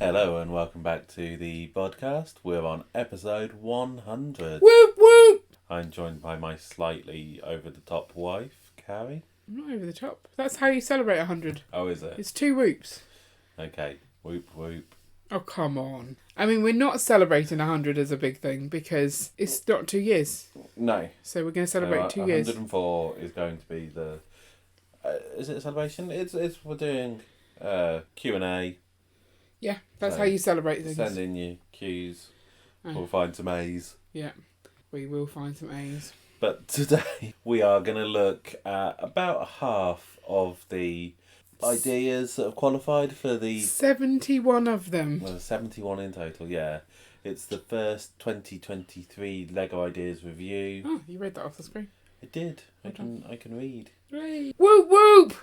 Hello and welcome back to the Bodcast. We're on episode 100. Whoop whoop! I'm joined by my slightly over-the-top wife, Carrie. I'm not over the top. That's how you celebrate 100. Oh, is it? It's 2 whoops. Okay. Whoop whoop. Oh, come on. I mean, we're not celebrating 100 as a big thing because it's not 2 years. No. So we're going to celebrate 2 years. 104 is going to be the... is it a celebration? We're doing Q&A. Yeah, that's So, how you celebrate things. Send in your Q's. We'll find some A's. Yeah, we will find some A's. But today we are going to look at about half of the ideas that have qualified for the... 71 of them. Well, 71 in total, yeah. It's the first 2023 Lego Ideas review. Oh, you read that off the screen. I did. I can read. Hooray. Whoop whoop!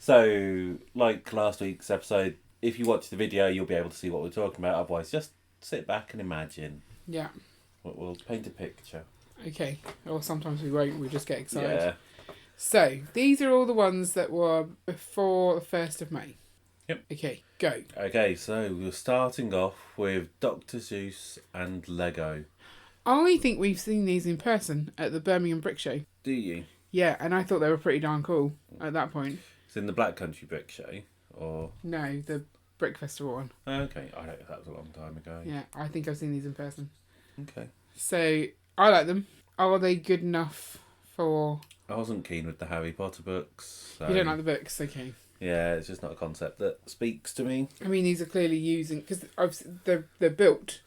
So, like last week's episode, if you watch the video, you'll be able to see what we're talking about. Otherwise, just sit back and imagine. Yeah. We'll paint a picture. Okay. Or sometimes we won't. We just get excited. Yeah. So, these are all the ones that were before the 1st of May. Yep. Okay, go. Okay, so we're starting off with Dr. Seuss and Lego. I think we've seen these in person at the Birmingham Brick Show. Do you? Yeah, and I thought they were pretty darn cool at that point. It's in the Black Country Brick Show, or... No, the Brick Festival one. Okay, I don't know, that was a long time ago. Yeah, I think I've seen these in person. Okay. So, I like them. Are they good enough for... I wasn't keen with the Harry Potter books. So... You don't like the books? Okay. Yeah, it's just not a concept that speaks to me. I mean, these are clearly using... Because they're built,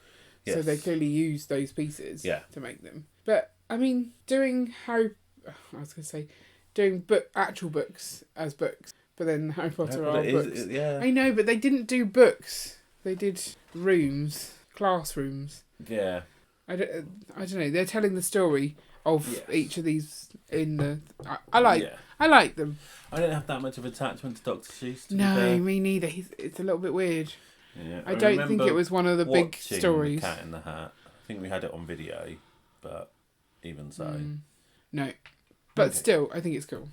Yes. so they clearly use those pieces Yeah. to make them. But, I mean, doing actual books as books, but then Harry Potter are books. Yeah. I know, but they didn't do books. They did rooms, classrooms. Yeah. I don't know. They're telling the story of Yes. each of these in the... I like them. I don't have that much of attachment to Dr. Seuss, to be No, fair. me neither. It's a little bit weird. Yeah. I don't think it was one of the big watching stories. Cat in the Hat. I think we had it on video, but even so. No. But Okay. still, I think it's cool.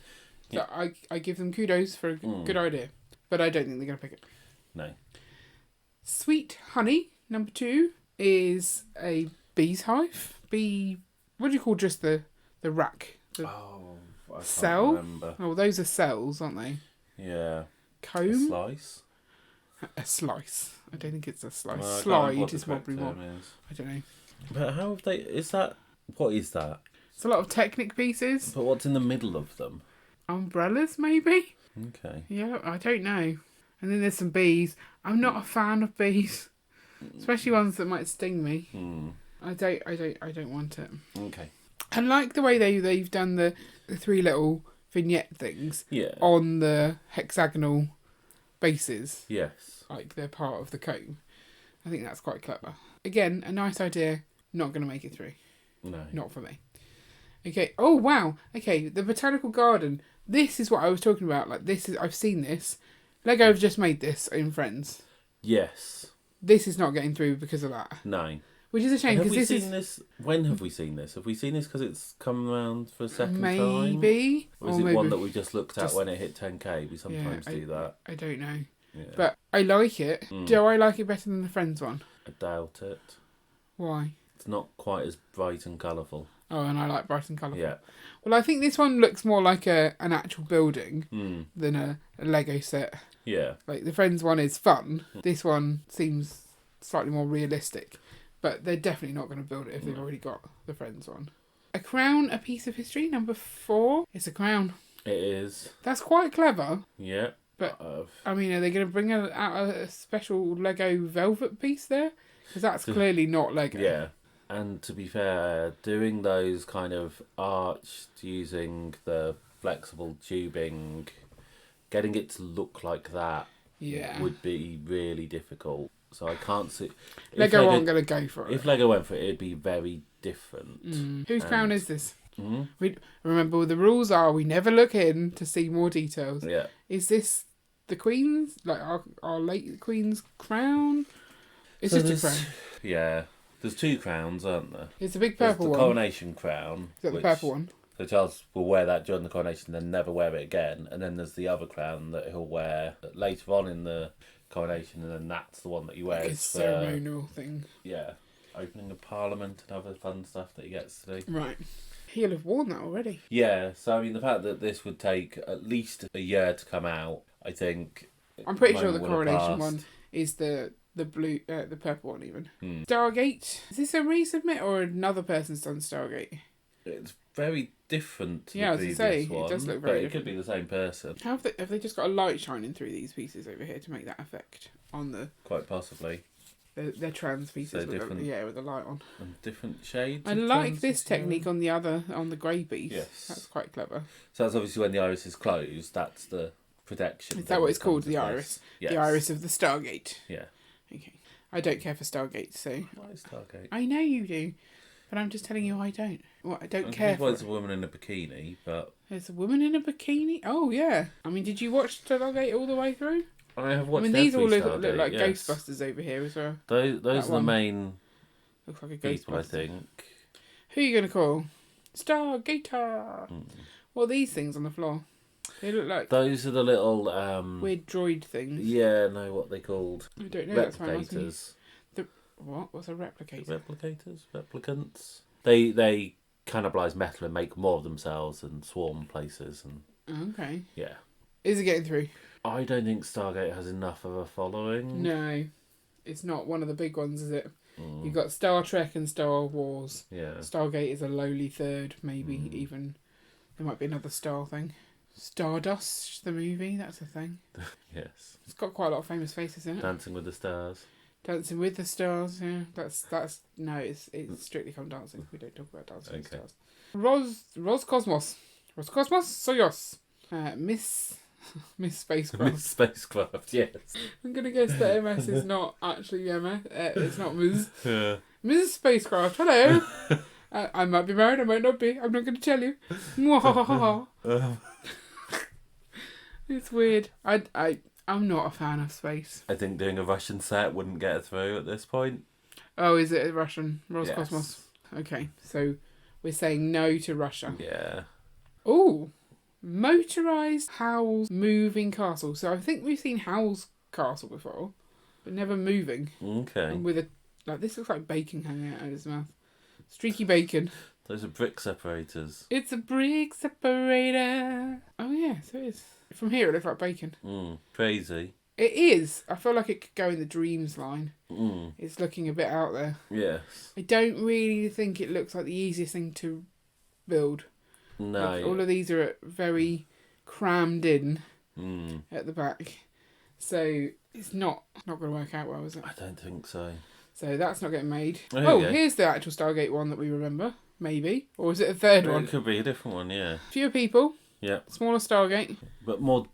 So Yeah. I give them kudos for a good idea. But I don't think they're going to pick it. No. Sweet Honey, number 2, is a bee's hive. What do you call just the rack? The I can't cell? remember. Oh, those are cells, aren't they? Yeah. Comb? A slice? A slice. I don't think it's a slice. Well, I can't Slide remember what the is correct probably more. term is. I don't know. But how have they... What is that? It's a lot of Technic pieces. But what's in the middle of them? Umbrellas, maybe? Okay. Yeah, I don't know. And then there's some bees. I'm not a fan of bees. Especially ones that might sting me. I don't want it. Okay. I like the way they've done the 3 little vignette things Yeah. on the hexagonal bases. Yes. Like they're part of the comb. I think that's quite clever. Again, a nice idea. Not going to make it through. No. Not for me. Okay. Oh, wow. Okay, the Botanical Garden. This is what I was talking about. Like, I've seen this. Lego have just made this in Friends. Yes. This is not getting through because of that. No. Which is a shame, because this is... this? When have we seen this? Have we seen this because it's come around for a second time? Maybe. Or is it one that we just looked at when it hit 10k? We sometimes do that. I don't know. Yeah. But I like it. Do I like it better than the Friends one? I doubt it. Why? It's not quite as bright and colourful. Oh, and I like bright and colourful. Yeah. Well, I think this one looks more like an actual building than a Lego set. Yeah. Like, the Friends one is fun. This one seems slightly more realistic. But they're definitely not going to build it if they've already got the Friends one. A Crown, a Piece of History, number 4. It's a crown. It is. That's quite clever. Yeah. But, I mean, are they going to bring out a special Lego velvet piece there? Because that's clearly not Lego. Yeah. And to be fair, doing those kind of arched using the flexible tubing, getting it to look like that would be really difficult. So I can't see... Lego aren't going to go for it. If Lego went for it, it'd be very different. Whose crown is this? Remember, the rules are we never look in to see more details. Yeah. Is this the Queen's, like our late Queen's crown? It's So just a crown. Yeah. There's 2 crowns, aren't there? It's a big There's purple the one. coronation crown. Is that the purple one? So Charles will wear that during the coronation, then never wear it again. And then there's the other crown that he'll wear later on in the coronation, and then that's the one that he wears like a ceremonial thing. Yeah, opening of Parliament and other fun stuff that he gets to do. Right. He'll have worn that already. Yeah, so I mean, the fact that this would take at least a year to come out, I think. I'm pretty sure the coronation one is the blue, the purple one even. Stargate. Is this a resubmit or another person's done Stargate? It's very different to the previous one. one, it does look very different. It could be the same person. How have they just got a light shining through these pieces over here to make that effect on the... Quite possibly. They're trans pieces with the light on. And different shades. I like this technique on the grey piece. Yes. That's quite clever. So that's obviously when the iris is closed, that's the protection. Is that what it's called, the iris? Yes. The iris of the Stargate? Yeah. Okay. I don't care for Stargate, so... Why is Stargate? I know you do, but I'm just telling you I don't. Well, I don't care for There's a woman in a bikini, but... There's a woman in a bikini? Oh, yeah. I mean, did you watch Stargate all the way through? I have watched these all look Stargate, like yes. Ghostbusters over here as well. Those are the main looks like a people, I Ghostbuster. think. Who are you going to call? Stargator! What are these things on the floor? They look like... Those are the little... weird droid things. Yeah, no, what they called? I don't know. Replicators. What? What's a replicator? Replicators? Replicants? They cannibalise metal and make more of themselves and swarm places. And okay. Yeah. Is it getting through? I don't think Stargate has enough of a following. No. It's not one of the big ones, is it? You've got Star Trek and Star Wars. Yeah. Stargate is a lowly third, maybe even. There might be another star thing. Stardust, the movie, that's a thing. Yes. It's got quite a lot of famous faces in it. Dancing with the Stars. Dancing with the Stars, yeah. That's no, it's strictly come dancing. We don't talk about dancing with stars. Roscosmos. Roscosmos Soyuz. Miss Spacecraft. Miss Spacecraft, yes. I'm going to guess that MS is not actually MS. It's not Ms. Yeah. Ms. Spacecraft, hello. I might be married, I might not be. I'm not going to tell you. It's weird. I'm not a fan of space. I think doing a Russian set wouldn't get it through at this point. Oh, is it a Russian? Roscosmos? Yes. Okay, so we're saying no to Russia. Yeah. Ooh. Motorised Howl's moving castle. So I think we've seen Howl's castle before, but never moving. Okay. And with this looks like bacon hanging out of his mouth. Streaky bacon. Those are brick separators. It's a brick separator. Oh yeah, so it is. From here it looks like bacon. Crazy. It is. I feel like it could go in the dreams line. Mm. It's looking a bit out there. Yes. I don't really think it looks like the easiest thing to build. No. Like, all of these are very crammed in at the back. So it's not going to work out well, is it? I don't think so. So that's not getting made. Oh, here's the actual Stargate one that we remember. Maybe. Or is it a third one? It could be a different one, yeah. Fewer people. Yeah. Smaller Stargate. But more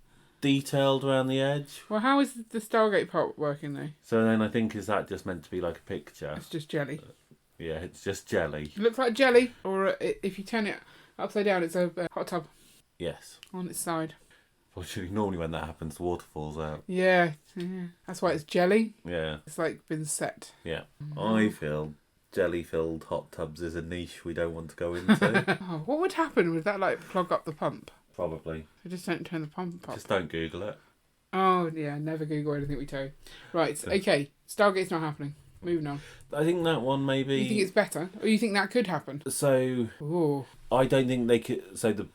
detailed around the edge. Well, how is the Stargate part working though? So then I think, is that just meant to be like a picture? It's just jelly. Yeah, it's just jelly. It looks like jelly. Or if you turn it upside down, it's a hot tub. Yes. On its side. Fortunately, normally when that happens, the water falls out. Yeah. That's why it's jelly. Yeah. It's like been set. Yeah. I feel jelly-filled hot tubs is a niche we don't want to go into. Oh, what would happen? Would that like clog up the pump? Probably. So just don't turn the pump up. Just don't Google it. Oh, yeah. Never Google anything we tell. Right. Okay. Stargate's not happening. Moving on. I think that one maybe... You think it's better? Or you think that could happen? So... Ooh. I don't think they could... So the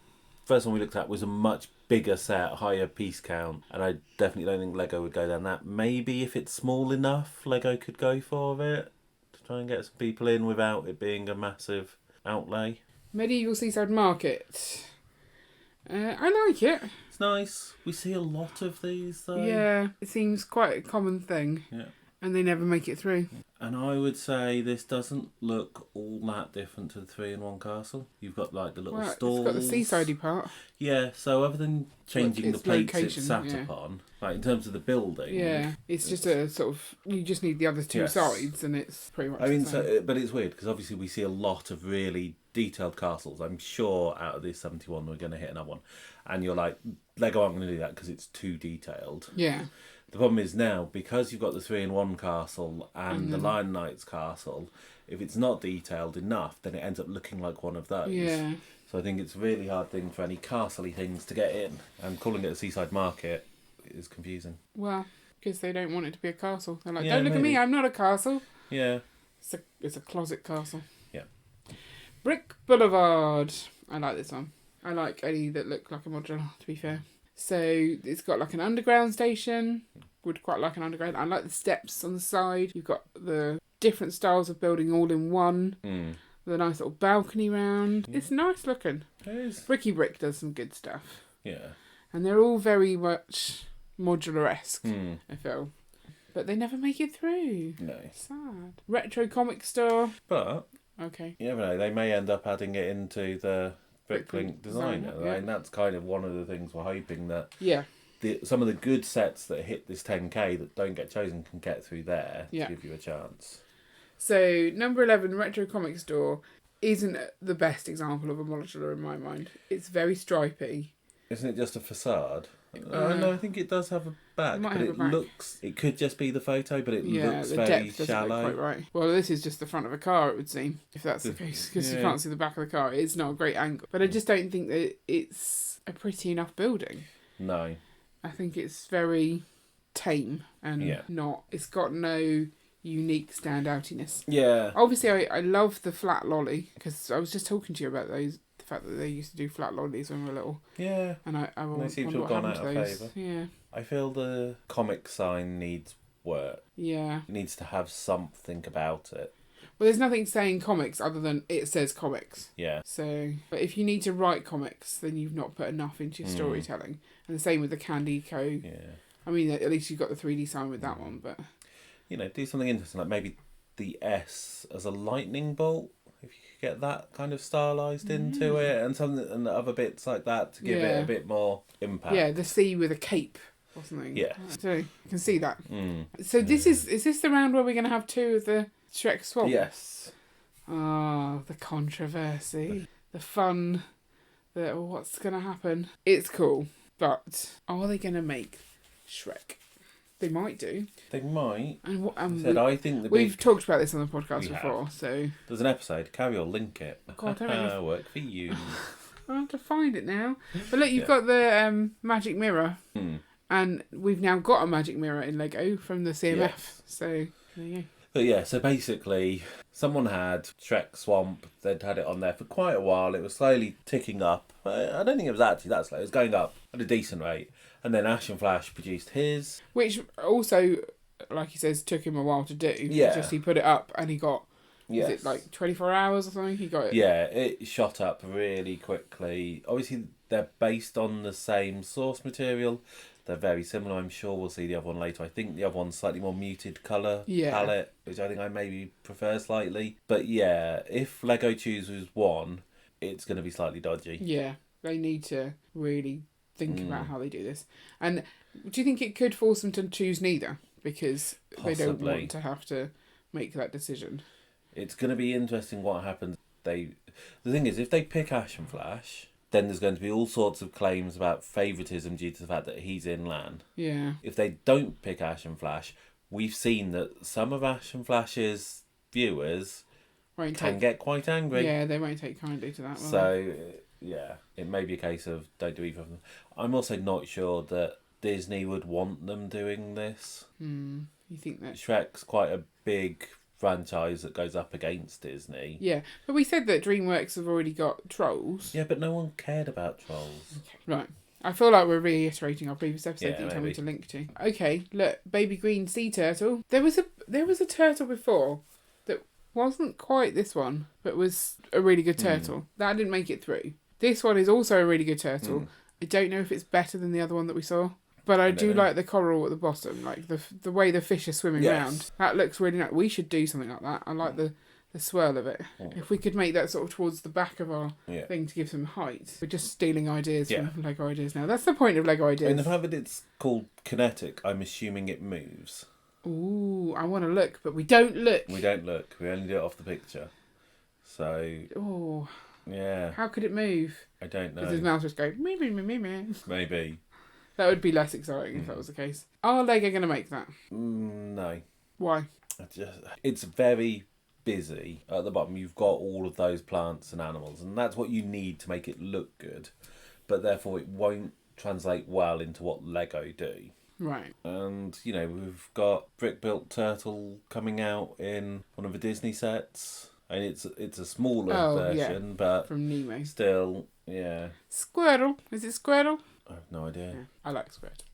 first one we looked at was a much bigger set, higher piece count, and I definitely don't think Lego would go down that. Maybe if it's small enough, Lego could go for it to try and get some people in without it being a massive outlay. Medieval Seaside Market. I like it. It's nice. We see a lot of these though. Yeah, it seems quite a common thing. Yeah. And they never make it through. And I would say this doesn't look all that different to the 3-in-1 castle. You've got like the little stalls. It's got the seasidey part. Yeah, so other than changing the plates location, it's sat upon, like in terms of the building. Yeah, it's just a sort of, you just need the other two sides and it's pretty much the same. But it's weird because obviously we see a lot of really detailed castles. I'm sure out of this 71 we're going to hit another one. And you're like, Lego aren't going to do that because it's too detailed. Yeah. The problem is now, because you've got the 3-in-1 castle and the Lion Knight's castle, if it's not detailed enough, then it ends up looking like one of those. Yeah. So I think it's a really hard thing for any castle-y things to get in. And calling it a seaside market is confusing. Well, because they don't want it to be a castle. They're like, don't look at me, I'm not a castle. Yeah. It's a closet castle. Yeah. Brick Boulevard. I like this one. I like any that look like a modular, to be fair. So it's got like an underground station. Would quite like an underground. I like the steps on the side. You've got the different styles of building all in one. With a nice little balcony round. It's nice looking. It is. Bricky Brick does some good stuff. Yeah. And they're all very much modular-esque, I feel. But they never make it through. No. Sad. Retro comic store. But, okay, you never know, they may end up adding it into the Bricklink design. Yeah. And that's kind of one of the things we're hoping that yeah, some of the good sets that hit this 10k that don't get chosen can get through there to Yeah. give you a chance. So number 11, Retro comic store, isn't the best example of a modular in my mind. It's very stripy. Isn't it just a facade? No, I think it does have a back, but it looks... It could just be the photo, but it looks the very depth doesn't shallow. look quite right. Well, this is just the front of a car, it would seem, if that's the case, because you can't see the back of the car. It's not a great angle. But I just don't think that it's a pretty enough building. No. I think it's very tame and not... It's got no unique standoutiness. Yeah. Obviously, I love the flat lolly, because I was just talking to you about those... The fact that they used to do flat lollies when we were little. Yeah. And I they seem to have gone out of favour. Yeah. I feel the comic sign needs work. Yeah. It needs to have something about it. Well, there's nothing saying comics other than it says comics. Yeah. So, but if you need to write comics, then you've not put enough into your storytelling. And the same with the Candy Co. Yeah. I mean, at least you've got the 3D sign with that one, but... You know, do something interesting, like maybe the S as a lightning bolt. If you could get that kind of stylised into it, and something and other bits like that to give it a bit more impact. Yeah, the C with a cape or something. Yeah. So you can see that. So this is this the round where we're going to have 2 of the Shrek Swap? Yes. Oh, the controversy, the fun, what's going to happen. It's cool, but are they going to make Shrek? They might do. They might. I think we've talked about this on the podcast before. So there's an episode. Carry on, link it. God, don't work for you. I have to find it now. But look, you've got the magic mirror, and we've now got a magic mirror in Lego from the CMF. Yes. So there you go. But yeah, so basically, someone had Shrek Swamp. They'd had it on there for quite a while. It was slowly ticking up. I don't think it was actually that slow. It was going up at a decent rate. And then Ash and Flash produced his. Which also, like he says, took him a while to do. Yeah. Just he put it up and he got, was it like 24 hours or something? He got it. Yeah, it shot up really quickly. Obviously, they're based on the same source material. They're very similar. I'm sure we'll see the other one later. I think the other one's slightly more muted colour palette, which I think I maybe prefer slightly. But yeah, if Lego chooses one, it's going to be slightly dodgy. Yeah, they need to really think about how they do this. And do you think it could force them to choose neither? Because they don't want to have to make that decision. It's going to be interesting what happens. The thing is, if they pick Ash and Flash, then there's going to be all sorts of claims about favouritism due to the fact that he's in LAN. Yeah. If they don't pick Ash and Flash, we've seen that some of Ash and Flash's viewers can get quite angry. Yeah, they won't take kindly to that. So, yeah, it may be a case of don't do either of them. I'm also not sure that Disney would want them doing this. You think that... Shrek's quite a big franchise that goes up against Disney. Yeah, but we said that DreamWorks have already got Trolls. Yeah, but no one cared about Trolls. Okay. Right. I feel like we're reiterating our previous episode that you told me maybe. to link to. Okay, look, baby green sea turtle. There was a turtle before that wasn't quite this one, but was a really good turtle. That didn't make it through. This one is also a really good turtle. I don't know if it's better than the other one that we saw. But I do like the coral at the bottom, like the way the fish are swimming around. That looks really nice. We should do something like that. I like the swirl of it. If we could make that sort of towards the back of our thing to give some height. We're just stealing ideas from Lego Ideas now. That's the point of Lego Ideas. And the fact that it's called kinetic, I'm assuming it moves. Ooh, I want to look, but we don't look. We don't look. We only do it off the picture. So... Oh. Yeah. How could it move? I don't know. Does his mouth just go... meh, meh, meh, meh, meh? Maybe. That would be less exciting if that was the case. Are Lego going to make that? No. Why? It's very busy. At the bottom, you've got all of those plants and animals, and that's what you need to make it look good. But therefore, it won't translate well into what Lego do. Right. And, we've got brick-built turtle coming out in one of the Disney sets. And it's a smaller version, but from Nemo. Still, yeah. Squirtle. Is it Squirtle? I have no idea. Yeah, I like Squirtle.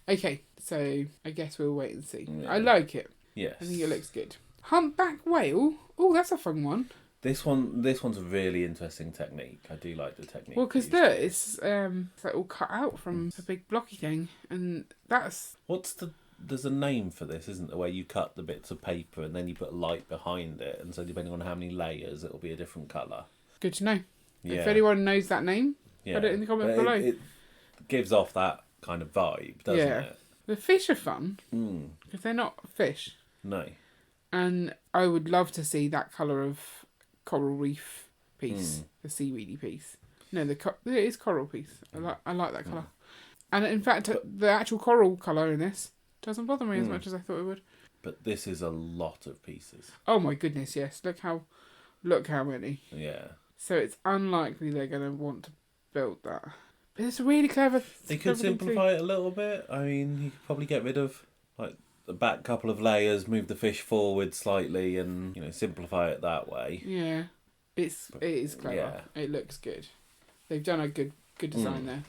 Okay, so I guess we'll wait and see. Yeah. I like it. Yes. I think it looks good. Humpback Whale. Oh, that's a fun one. This one's a really interesting technique. I do like the technique. Well, because look, it's like all cut out from a big blocky thing, and that's... There's a name for this, isn't there, where you cut the bits of paper and then you put a light behind it, and so depending on how many layers, it'll be a different colour. Good to know. Yeah. If anyone knows that name, put it in the comments below. It gives off that kind of vibe, doesn't it? The fish are fun, because they're not fish. No. And I would love to see that colour of coral reef piece, the seaweedy piece. No, it is coral piece. I like that colour. And in fact, the actual coral colour in this doesn't bother me as much as I thought it would. But this is a lot of pieces. Oh my goodness, yes. Look how many. Yeah. So it's unlikely they're going to want to build that. But it's really clever. They could simplify it a little bit. I mean, you could probably get rid of the back couple of layers, move the fish forward slightly, and simplify it that way. Yeah, it is clever. Yeah. It looks good. They've done a good design there.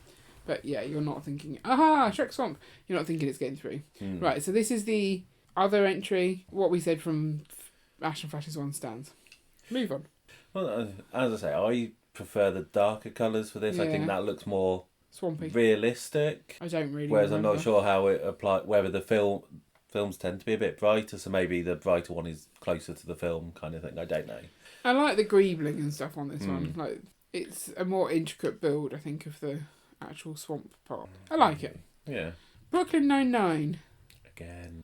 But yeah, you're not thinking, Shrek Swamp. You're not thinking it's getting through. Right, so this is the other entry. What we said from Ash and Flash's one stands. Move on. Well, as I say, I prefer the darker colours for this. I think that looks more swampy, realistic. I don't really. Whereas I'm not sure how it applies. Whether the films tend to be a bit brighter, so maybe the brighter one is closer to the film kind of thing. I don't know. I like the greebling and stuff on this one. Like, it's a more intricate build, I think, of the actual swamp part. I like it. Yeah. Brooklyn NineNine. Again.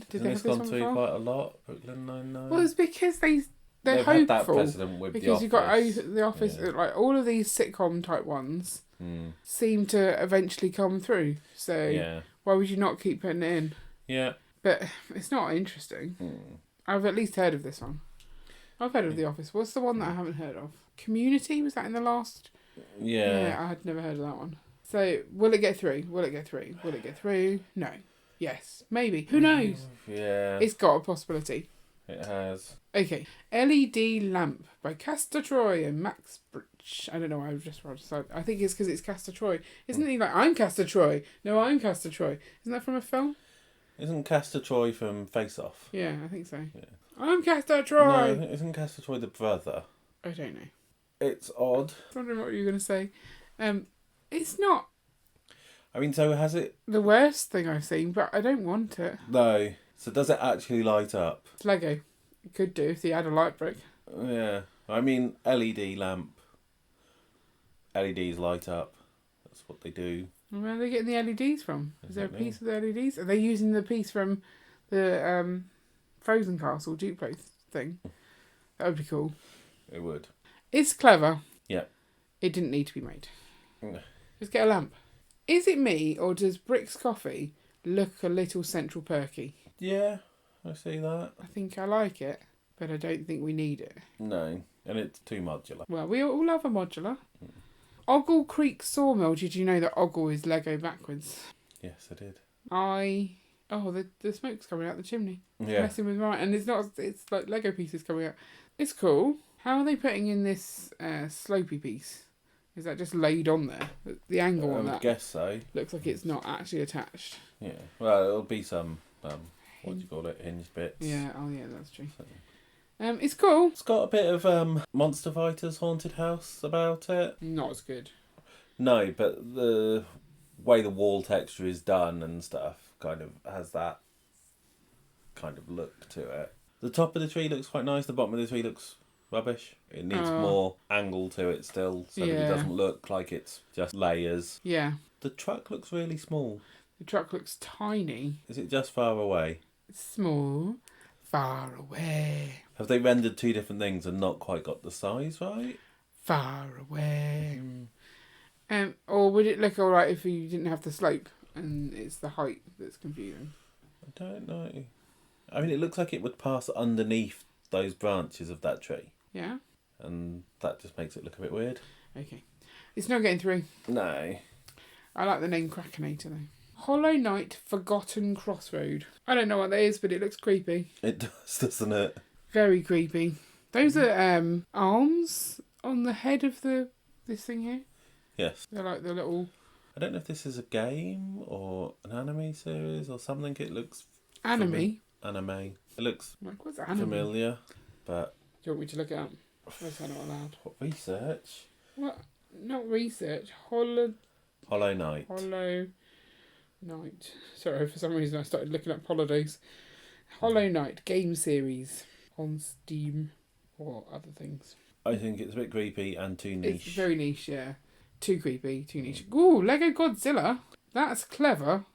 Did they have this gone one through before? quite a lot? Brooklyn NineNine. Well, it's because they're They've hopeful. had that precedent with because The Office. You've got The Office. Like all of these sitcom type ones seem to eventually come through. So why would you not keep putting it in? Yeah. But it's not interesting. I've at least heard of this one. I've heard of The Office. What's the one that I haven't heard of? Community? Was that in the last? Yeah, I had never heard of that one. So, will it get through? Will it get through? Will it get through? No. Yes. Maybe. Who knows? Yeah. It's got a possibility. It has. Okay. LED Lamp by Castor Troy and Max Bridge. I don't know why I've just decided. I think it's because it's Castor Troy. Isn't he like, I'm Castor Troy? No, I'm Castor Troy. Isn't that from a film? Isn't Castor Troy from Face Off? Yeah, I think so. Yeah. I'm Castor Troy! No, isn't Castor Troy the brother? I don't know. It's odd. I was wondering what you were going to say. It's not... I mean, so has it... the worst thing I've seen, but I don't want it. No. So does it actually light up? It's Lego. It could do if they had a light brick. Yeah. I mean, LED lamp. LEDs light up. That's what they do. Where are they getting the LEDs from? Is there a piece of the LEDs? Are they using the piece from the Frozen Castle Duplo thing? That would be cool. It would. It's clever. Yeah. It didn't need to be made. Just get a lamp. Is it me, or does Brick's Coffee look a little Central Perky? Yeah, I see that. I think I like it, but I don't think we need it. No, and it's too modular. Well, we all love a modular. Ogle Creek Sawmill. Did you know that Ogle is Lego backwards? Yes, I did. The smoke's coming out the chimney. Yeah. Messing with mine. And it's like Lego pieces coming out. It's cool. How are they putting in this slopey piece? Is that just laid on there? The angle on that? I guess so. Looks like it's not actually attached. Yeah. Well, it'll be some, what do you call it, hinged bits. Yeah, that's true. So. It's cool. It's got a bit of Monster Fighters Haunted House about it. Not as good. No, but the way the wall texture is done and stuff kind of has that kind of look to it. The top of the tree looks quite nice. The bottom of the tree looks rubbish. It needs more angle to it still, so that it doesn't look like it's just layers. Yeah. The truck looks really small. The truck looks tiny. Is it just far away? Small, far away. Have they rendered two different things and not quite got the size right? Far away. Or would it look alright if you didn't have the slope and it's the height that's confusing? I don't know. I mean, it looks like it would pass underneath those branches of that tree. Yeah. And that just makes it look a bit weird. Okay. It's not getting through. No. I like the name Krakenator though. Hollow Knight Forgotten Crossroad. I don't know what that is, but it looks creepy. It does, doesn't it? Very creepy. Those are arms on the head of this thing here. Yes. They're like the little... I don't know if this is a game or an anime series or something. It looks... Anime? Anime. It looks What's anime? familiar, but... Do you want me to look it up? Or is that not allowed? What research? What? Not research. Hollow Knight. Hollow Knight. Sorry, for some reason I started looking up holidays. Hollow Knight game series on Steam or other things. I think it's a bit creepy and too niche. It's very niche, yeah. Too creepy, too niche. Ooh, Lego Godzilla. That's clever,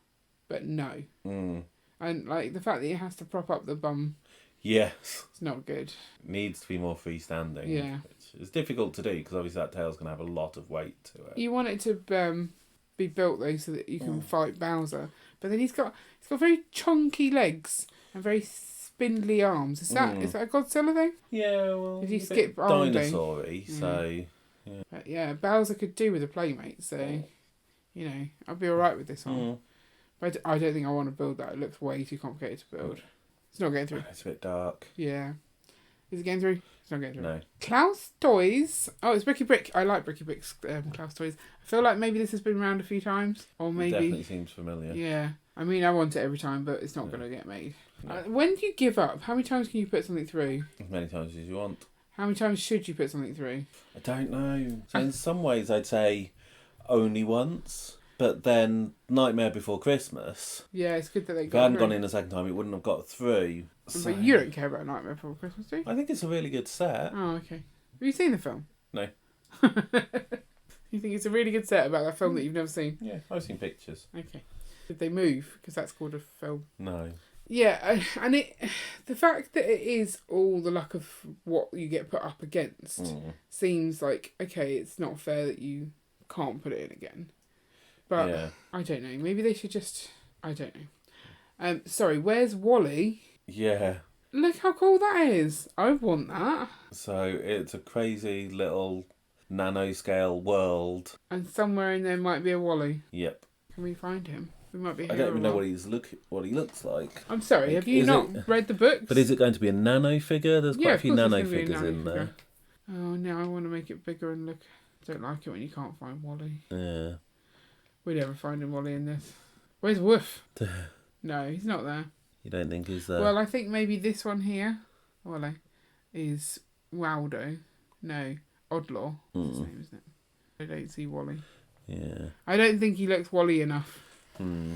but no. Mm. And like the fact that it has to prop up the bum. Yes. It's not good. Needs to be more freestanding. Yeah. Which is difficult to do because obviously that tail's going to have a lot of weight to it. You want it to be built though so that you can fight Bowser. But then he's got very chunky legs and very spindly arms. Is that a Godzilla thing? Yeah, well, did he skip dinosaur-y, so... Yeah. But yeah, Bowser could do with a playmate, so you know, I'll be alright with this one. But I don't think I want to build that. It looks way too complicated to build. It's not getting through. It's a bit dark. Yeah. Is it getting through? It's not getting through. No. Klaus Toys. Oh, it's Bricky Brick. I like Bricky Brick's Klaus Toys. I feel like maybe this has been around a few times. Or maybe... It definitely seems familiar. Yeah. I mean, I want it every time, but it's not going to get made. No. When do you give up? How many times can you put something through? As many times as you want. How many times should you put something through? I don't know. So in some ways, I'd say only once. But then Nightmare Before Christmas. Yeah, it's good that they if I hadn't gone in a second time, it wouldn't have got through. So... But you don't care about Nightmare Before Christmas, do you? I think it's a really good set. Oh, okay. Have you seen the film? No. You think it's a really good set about that film that you've never seen? Yeah, I've seen pictures. Okay. Did they move? Because that's called a film. No. Yeah, and the fact that it is all the luck of what you get put up against seems like, okay, it's not fair that you can't put it in again. But yeah. I don't know. Maybe they should just... I don't know. Sorry, where's Wally? Yeah. Look how cool that is. I want that. So it's a crazy little nanoscale world. And somewhere in there might be a Wally. Yep. Can we find him? We might be. I don't even know what he looks like. I'm sorry. Have you not read the books? But is it going to be a nano figure? There's quite a few nano figures in there. Oh, now I want to make it bigger and look. I don't like it when you can't find Wally. Yeah. We're never finding Wally in this. Where's Woof? No, he's not there. You don't think he's there? Well, I think maybe this one here, Wally, is Waldo. No, Oddlaw. That's his name, isn't it? I don't see Wally. Yeah. I don't think he looks Wally enough. Hmm.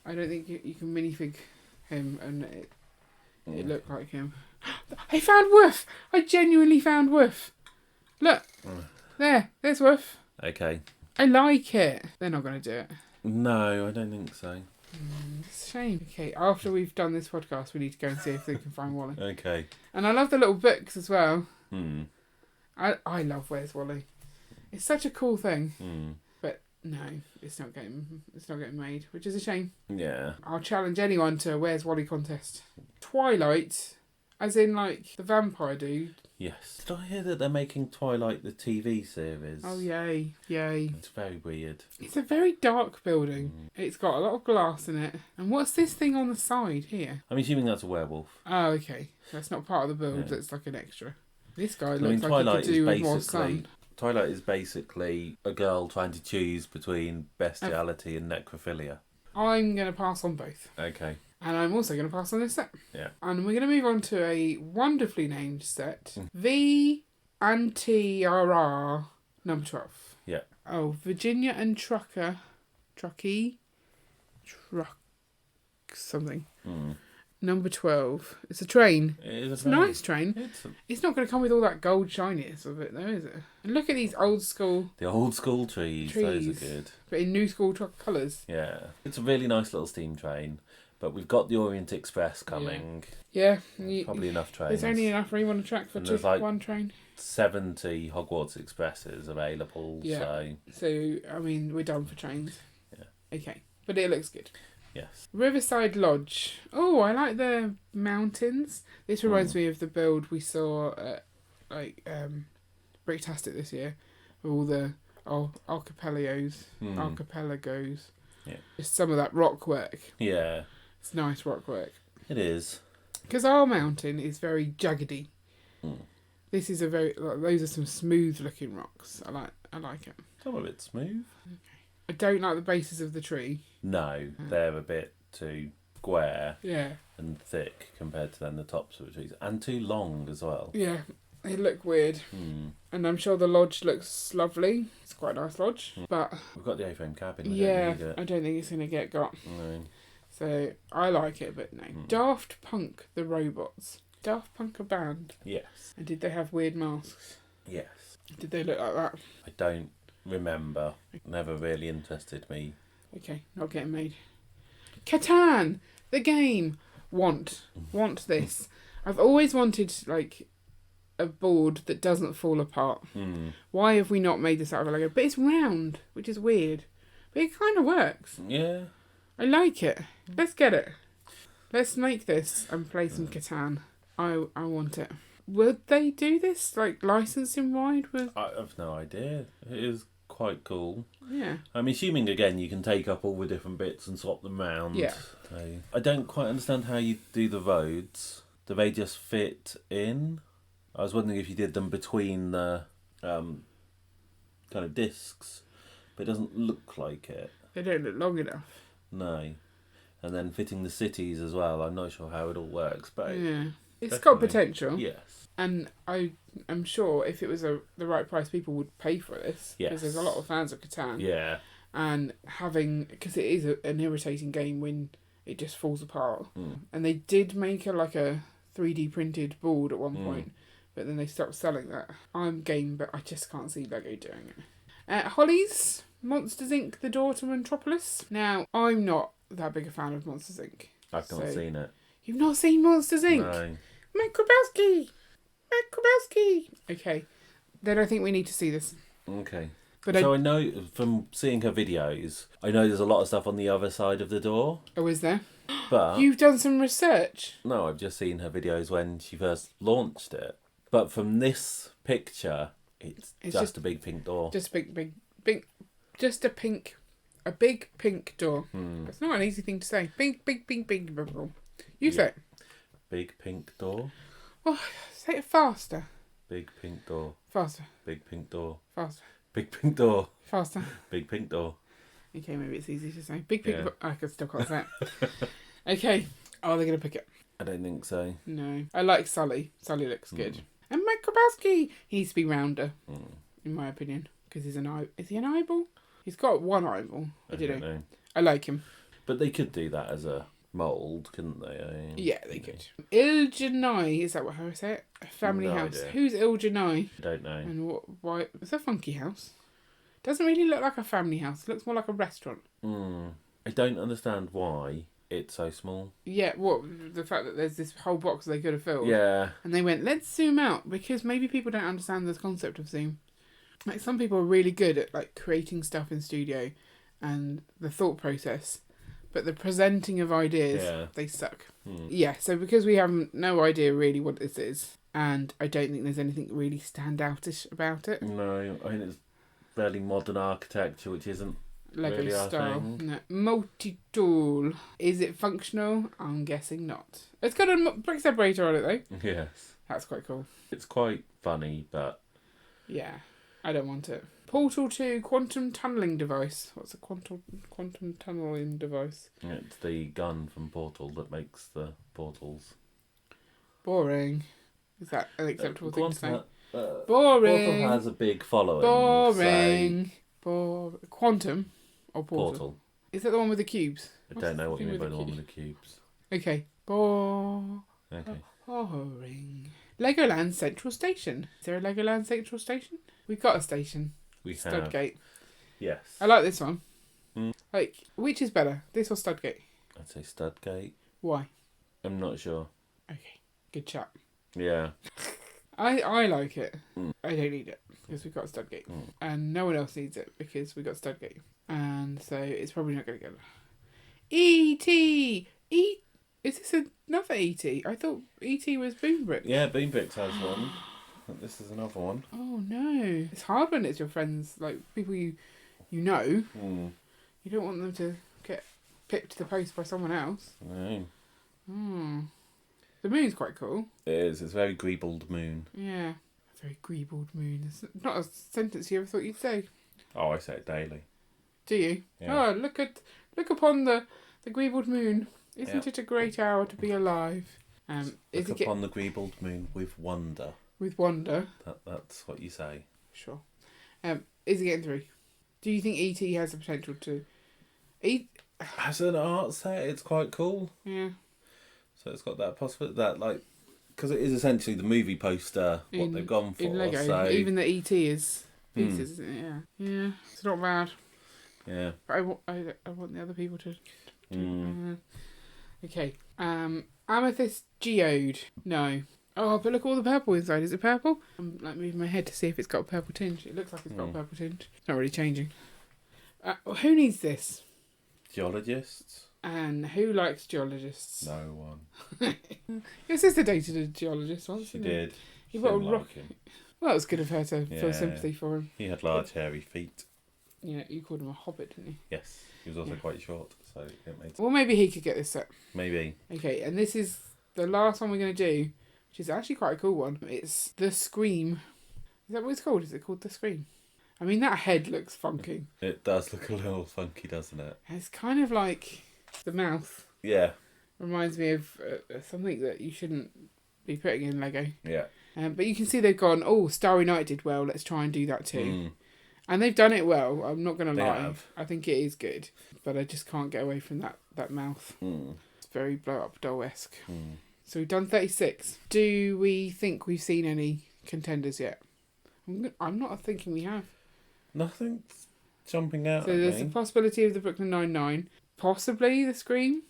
I don't think you can minifig him and it looked like him. I found Woof! I genuinely found Woof. Look. There's Woof. Okay. I like it. They're not going to do it. No, I don't think so. It's a shame. Okay, after we've done this podcast, we need to go and see if they can find Wally. Okay. And I love the little books as well. Hmm. I love Where's Wally. It's such a cool thing. Hmm. But no, it's not getting made, which is a shame. Yeah. I'll challenge anyone to a Where's Wally contest. Twilight, as in like the vampire dude. Yes. Did I hear that they're making Twilight the TV series? Oh, yay. It's very weird. It's a very dark building. It's got a lot of glass in it. And what's this thing on the side here? I'm assuming that's a werewolf. Oh, okay. That's not part of the build. Yeah. That's like an extra. This guy looks like Twilight he could do with more sun. Twilight is basically a girl trying to choose between bestiality and necrophilia. I'm going to pass on both. Okay. And I'm also going to pass on this set. Yeah. And we're going to move on to a wonderfully named set. V Anti-RR number 12. Yeah. Oh, Virginia and Truck something. Number 12. It's a train. It's a nice train. It's not going to come with all that gold shininess of it though, is it? And look at these old school... The old school trees. Those are good. But in new school colours. Yeah. It's a really nice little steam train. But we've got the Orient Express coming. Yeah. Probably enough trains. There's only enough room on the track for one train. 70 Hogwarts Expresses available. Yeah. So, I mean, we're done for trains. Yeah. Okay. But it looks good. Yes. Riverside Lodge. Oh, I like the mountains. This reminds me of the build we saw at, Bricktastic this year. All the archipelagos. Yeah. Just some of that rock work. Yeah. It's nice rock work. It is. Because our mountain is very jaggedy. Mm. This is those are some smooth looking rocks. I like it. Some of it's smooth. Okay. I don't like the bases of the tree. No, they're a bit too square. Yeah. And thick compared to then the tops of the trees. And too long as well. Yeah. They look weird. And I'm sure the lodge looks lovely. It's quite a nice lodge. But we've got the A-frame cabin. Yeah, I don't think it's going to got. No. So I like it, but no. Daft Punk, the robots. Daft Punk a band. Yes. And did they have weird masks? Yes. Did they look like that? I don't remember. Never really interested me. Okay, not getting made. Catan, the game. Want this. I've always wanted like a board that doesn't fall apart. Why have we not made this out of a Lego? But it's round, which is weird. But it kind of works. Yeah. I like it. Let's get it. Let's make this and play some Catan. I want it. Would they do this, like, licensing wide? I have no idea. It is quite cool. Yeah. I'm assuming, again, you can take up all the different bits and swap them around. Yeah. So, I don't quite understand how you do the roads. Do they just fit in? I was wondering if you did them between the kind of discs, but it doesn't look like it. They don't look long enough. No. And then fitting the cities as well. I'm not sure how it all works, but yeah, it's got potential. Yes. And I'm sure if it was the right price, people would pay for this. Yes. Because there's a lot of fans of Catan. Yeah. And because it is an irritating game when it just falls apart. And they did make a 3D printed board at one point, but then they stopped selling that. I'm game, but I just can't see Lego doing it. Holly's Monsters Inc. The Door to Metropolis. Now, I'm not that big a fan of Monsters Inc. I've not seen it. You've not seen Monsters Inc? No. Mike Krabowski! Okay, then I think we need to see this. Okay. But so I know from seeing her videos, I know there's a lot of stuff on the other side of the door. Oh, is there? But You've done some research. No, I've just seen her videos when she first launched it. But from this picture, it's just a big pink door. Just a big, just a big pink door. It's not an easy thing to say. Big. You say it. Big pink door. Oh, say it faster. Big pink door. Faster. Big pink door. Faster. Big pink door. Faster. Big pink door. Okay, maybe it's easy to say. Big pink door. I still can't say it. Okay. Oh, they're going to pick it. I don't think so. No. I like Sully. Sully looks good. And Mike Krabowski. He needs to be rounder, in my opinion. Because he's is he an eyeball? He's got one eyeball. I don't know. I like him. But they could do that as a mould, couldn't they? Yeah, they could. Iljanai, is that how I say it? A family house. Idea. Who's Iljanai? I don't know. And why? It's a funky house. Doesn't really look like a family house. It looks more like a restaurant. I don't understand why it's so small. Yeah, the fact that there's this whole box they could have filled. Yeah. And they went, let's zoom out, because maybe people don't understand the concept of zoom. Like, some people are really good at creating stuff in studio and the thought process, but the presenting of ideas, they suck. Yeah, so because we have no idea really what this is, and I don't think there's anything really standoutish about it. No, I think it's fairly modern architecture, which isn't Lego really style. No. Multi-tool. Is it functional? I'm guessing not. It's got a brick separator on it though. Yes. That's quite cool. It's quite funny, but... Yeah, I don't want it. Portal 2 quantum tunnelling device. What's a quantum tunnelling device? It's the gun from Portal that makes the portals. Boring. Is that an acceptable thing to say? Boring. Portal has a big following. Boring. Quantum or Portal. Is that the one with the cubes? I don't know what you mean by the one with the cubes. Okay. Okay. Boring. Legoland Central Station. Is there a Legoland Central Station? We've got a station. We have. Studgate. Yes. I like this one. Which is better, this or Studgate? I'd say Studgate. Why? I'm not sure. Okay. Good chat. Yeah. I like it. I don't need it because we've got Studgate. And no one else needs it because we've got Studgate. And so it's probably not going to go. E.T. Is this another E.T.? I thought E.T. was Boombrick. Yeah, Boombricks has one. This is another one. Oh no. It's hard when it's your friends, like people you know. You don't want them to clipped to the post by someone else. No. The moon's quite cool. It is. It's a very greebled moon. Yeah. A very greebled moon. It's not a sentence you ever thought you'd say. Oh, I say it daily. Do you? Yeah. Oh, look upon the greebled moon. Isn't it a great hour to be alive? Look upon the greebled moon with wonder. With wonder. That's what you say. Sure. Is it getting through? Do you think E.T. has the potential to... As an art set, it's quite cool. Yeah. So it's got that possibility, that like, because it is essentially the movie poster, what they've gone for. In Lego, so... even the E.T. is pieces, isn't it? Yeah. Yeah, it's not bad. Yeah. But I want the other people to okay. Amethyst geode. No. Oh, but look, all the purple inside. Is it purple? I'm like moving my head to see if it's got a purple tinge. It looks like it's got a purple tinge. It's not really changing. Who needs this? Geologists? And who likes geologists? No one. Your sister dated a geologist once. She did. He got a rock. Like him. Well, it was good of her to feel sympathy for him. He had large, hairy feet. Yeah, you called him a hobbit, didn't you? Yes. He was also quite short, so it made sense. Well, maybe he could get this set. Maybe. Okay, and this is the last one we're going to do, which is actually quite a cool one. It's The Scream. Is that what it's called? Is it called The Scream? I mean, that head looks funky. It does look a little funky, doesn't it? It's kind of like the mouth. Yeah. Reminds me of something that you shouldn't be putting in Lego. Yeah. But you can see they've gone, oh, Starry Night did well, let's try and do that too. And they've done it well, I'm not going to lie. Have. I think it is good. But I just can't get away from that mouth. It's very blow-up doll-esque. So we've done 36. Do we think we've seen any contenders yet? I'm not thinking we have. Nothing's jumping out So at there's me. the possibility of the Brooklyn Nine-Nine. Possibly the Scream.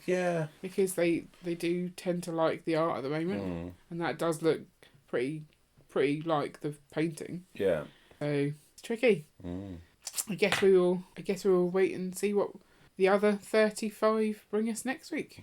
Yeah. Because they do tend to like the art at the moment. And that does look pretty like the painting. Yeah. So it's tricky. I guess we will wait and see what the other 35 bring us next week.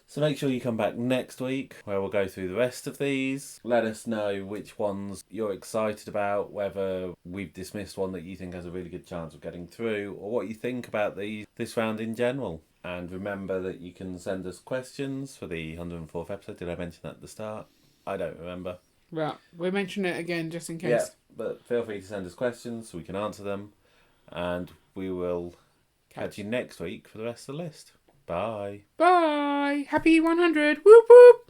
So make sure you come back next week where we'll go through the rest of these. Let us know which ones you're excited about, whether we've dismissed one that you think has a really good chance of getting through, or what you think about this round in general. And remember that you can send us questions for the 104th episode. Did I mention that at the start? I don't remember. Well, we'll mention it again just in case. Yeah, but feel free to send us questions so we can answer them. And we will catch you next week for the rest of the list. Bye. Bye. Happy 100. Whoop whoop.